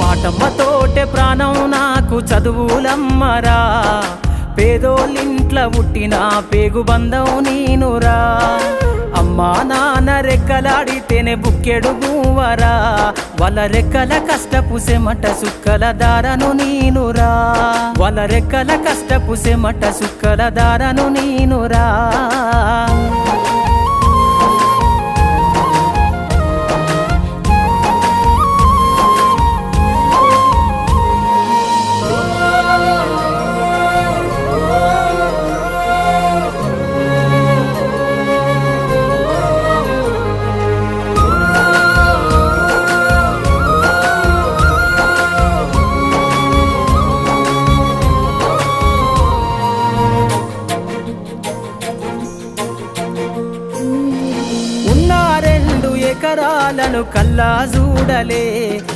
పాటమ్మతోటే ప్రాణం నాకు చదువులమ్మరా, పేదోళ్ళింట్ల పుట్టిన పేగు బంధం నేనురా. అమ్మా నాన్న రెక్కలాడితేనే బుక్కెడు గువ్వరా, వాళ్ళ రెక్కల కష్టపు సెమట సుక్కల దారను నేనురా, వాళ్ళ రెక్కల కష్టపు సెమట సుక్కల దారను నేనురా. ఎకరాలను కల్లా చూడలే,